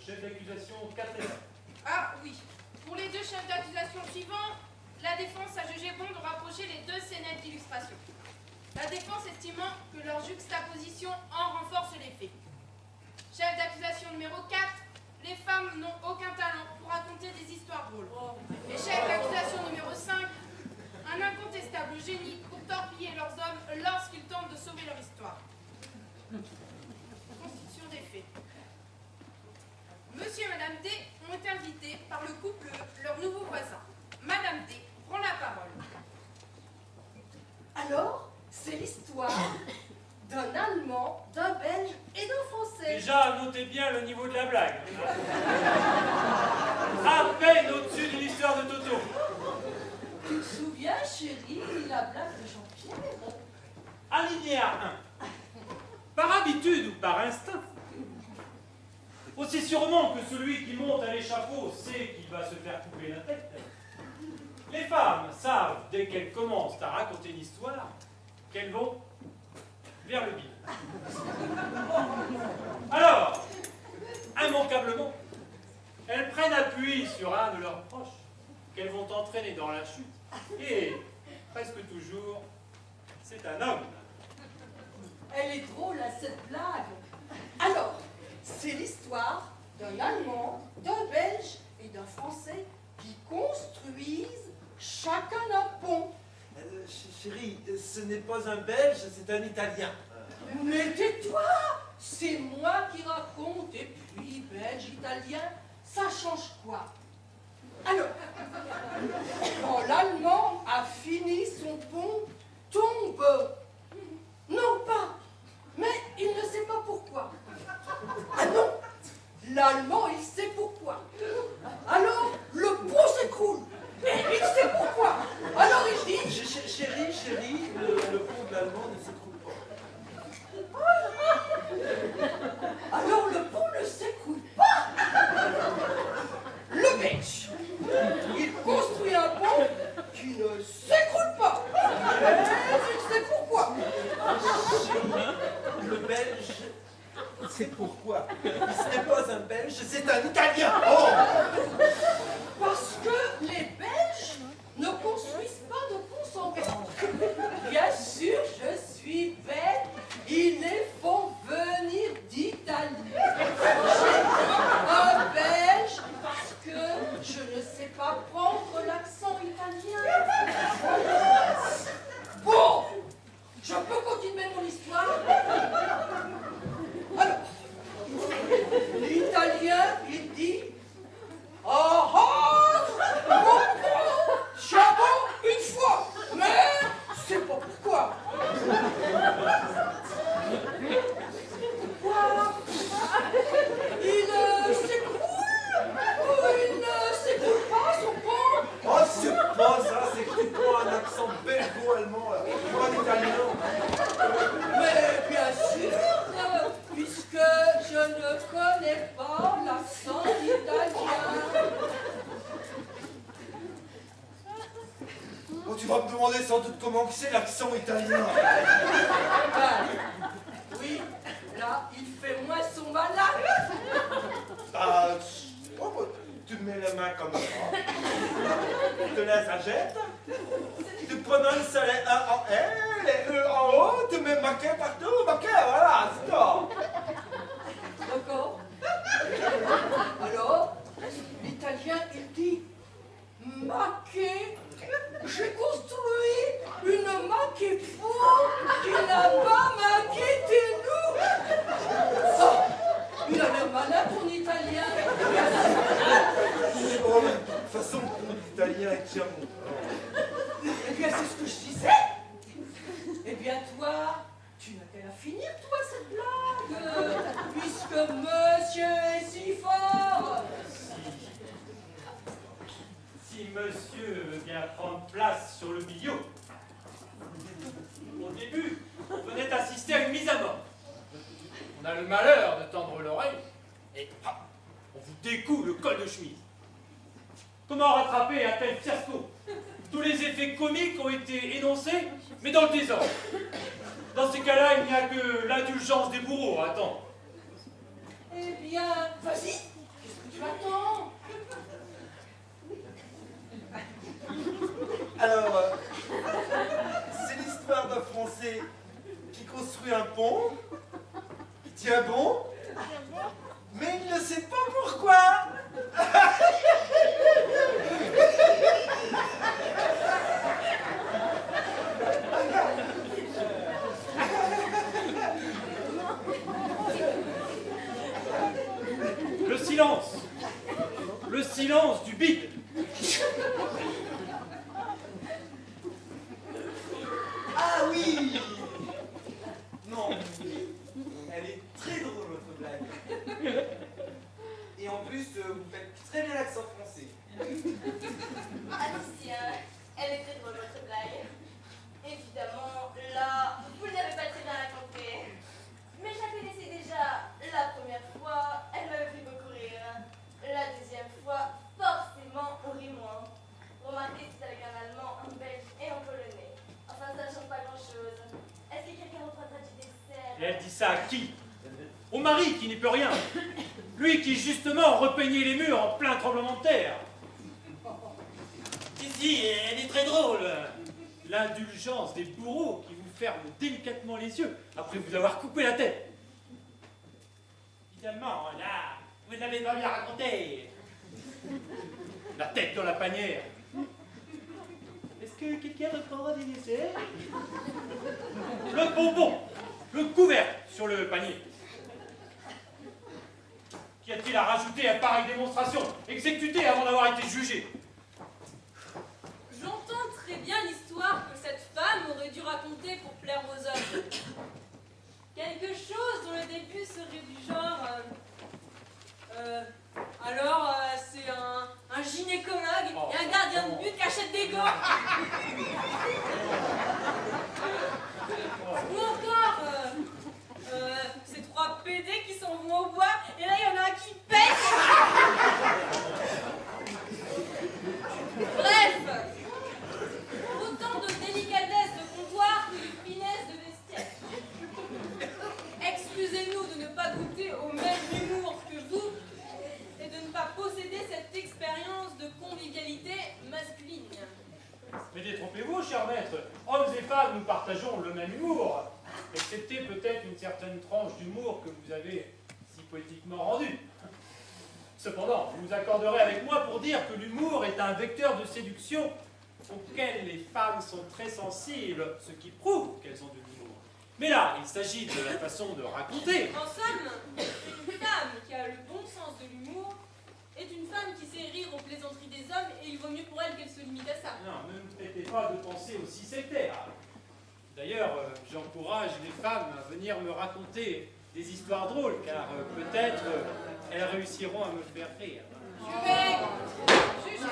chef d'accusation 4 et 1. Ah oui. Pour les deux chefs d'accusation suivants, la défense a jugé bon de rapprocher les deux scénettes d'illustration. La défense estimant que leur juxtaposition en renforce les faits. Chef d'accusation numéro 4, les femmes n'ont aucun talent pour raconter des histoires drôles. Et chef d'accusation numéro 5, un incontestable génie pour torpiller leurs hommes lorsqu'ils tentent de sauver leur histoire. Constitution des faits. Monsieur et Madame D ont été invités par le couple, leur nouveau voisin. Madame D prend la parole. Alors, c'est l'histoire d'un Allemand, d'un Belge et d'un Français. Déjà, notez bien le niveau de la blague. À peine au-dessus de l'histoire de Toto. Tu te souviens, chérie, la blague de Jean-Pierre? Alinéa 1. Par habitude ou par instinct. Aussi sûrement que celui qui monte à l'échafaud sait qu'il va se faire couper la tête. Les femmes savent, dès qu'elles commencent à raconter une histoire, qu'elles vont vers le bide. Alors, immanquablement, elles prennent appui sur un de leurs proches, qu'elles vont entraîner dans la chute. Et, presque toujours, c'est un homme. Elle est drôle à cette blague. Alors, c'est l'histoire d'un Allemand, d'un Belge et d'un Français qui construisent chacun un pont. Chérie, ce n'est pas un Belge, c'est un Italien. Mais tais-toi! C'est moi qui raconte, et puis Belge, Italien, ça change quoi? Alors, quand l'Allemand a fini son pont, tombe. Non pas, mais il ne sait pas pourquoi. Ah non, l'Allemand, il sait pourquoi. Alors, le pont s'écroule. Et il sait pourquoi. Alors il dit... Chérie, le pont de l'Allemand ne s'écroule pas. Alors le pont ne s'écroule pas. Le Belge, il construit un pont qui ne s'écroule pas. Et il sait pourquoi. Chérie, le Belge, c'est pourquoi. Ce n'est pas un Belge, c'est un Italien. Oh! Parce que les Belges ne construisent pas de pont sans pont. Bien sûr, je suis bête. Ils les font venir d'Italie. Un Belge parce que je ne sais pas prendre l'accent italien. Bon, je peux continuer mon histoire. Alors, l'Italien, il dit... Oh oh! Chapeau une fois, mais c'est pas pourquoi. Pourquoi? Il s'écroule ou il ne s'écroule pas son pont? Oh, c'est pas ça, c'est que tu prends un accent belgo-allemand, pas un italien. Mais bien sûr, puisque je ne connais pas l'accent italien. Oh, tu vas me demander sans doute comment c'est l'accent italien. Ah, oui, là, il fait moins son malin. Bah, tu mets les mains comme ça. Tu te laisses à jette. Tu prononces les E en L, les E en O, tu mets maquet partout, maquet, voilà, c'est tout. D'accord. Alors, l'italien, il dit maquet. J'ai construit une maquet pour qui n'a pas maquetté nous. Oh, il a l'air malin ton italien. Oh, mais de toute façon, l'italien est bien bon. Eh bien, c'est ce que je disais. Eh bien, toi, tu n'as qu'à la finir, toi, cette blague. Puisque monsieur est si fort. Si monsieur veut bien prendre place sur le milieu. Au début, on venait assister à une mise à mort. On a le malheur de tendre l'oreille et hop, on vous découle le col de chemise. Comment rattraper un tel fiasco? Tous les effets comiques ont été énoncés, mais dans le désordre. Dans ces cas-là, il n'y a que l'indulgence des bourreaux à attendre. Eh bien, vas-y, Tu attends. Alors, c'est l'histoire d'un Français qui construit un pont, qui tient bon, mais il ne sait pas pourquoi. Le silence du bide. Ah oui! Non, elle est très drôle votre blague. Et en plus, vous faites très bien l'accent français. Alicia, elle est très drôle votre blague. Évidemment, là, vous n'avez pas très bien raconté. Mais je la connaissais déjà. La première fois, elle m'avait fait beaucoup rire. La deuxième fois, forcément, on rit moins. Remarquez, c'est avec un Allemand, un Belge et un Polonais. Enfin, ça ne change pas grand-chose. Est-ce que quelqu'un d'autre a traduit des scènes? Et elle dit ça à qui? Au mari qui n'y peut rien. Lui qui justement repeignait les murs en plein tremblement de terre. Ici, elle est très drôle. L'indulgence des bourreaux qui vous ferment délicatement les yeux après vous avoir coupé la tête. Évidemment, là, vous n'avez pas bien raconté. La tête dans la panière. Est-ce que quelqu'un reprendra des essais? Le bonbon, le couvercle sur le panier. Qu'y a-t-il à rajouter à pareille démonstration, exécutée avant d'avoir été jugée? J'entends très bien l'histoire que cette femme aurait dû raconter pour plaire aux hommes. Quelque chose dont le début serait du genre... c'est un gynécologue et un gardien de but qui achète des gants. Ou encore, ces trois PD qui s'en vont au bois et là il y en a un qui pète. Bref, autant de délicatesse de comptoir que de finesse de vestiaire. Excusez-nous de ne pas goûter au même humour que vous et de ne pas posséder cette expérience de convivialité masculine. Mais détrompez-vous, cher maître, hommes et femmes, nous partageons le même humour, excepté peut-être une certaine tranche d'humour que vous avez si poétiquement rendue. Cependant, vous accorderez avec moi pour dire que l'humour est un vecteur de séduction auquel les femmes sont très sensibles, ce qui prouve qu'elles ont de l'humour. Mais là, il s'agit de la façon de raconter. En somme, une femme qui a le bon sens de l'humour est une femme qui sait rire aux plaisanteries des hommes et il vaut mieux pour elle qu'elle se limite à ça. Non, ne vous traitez pas de pensée aussi sectaire. D'ailleurs, j'encourage les femmes à venir me raconter des histoires drôles, car peut-être elles réussiront à me faire rire. Je vais juger.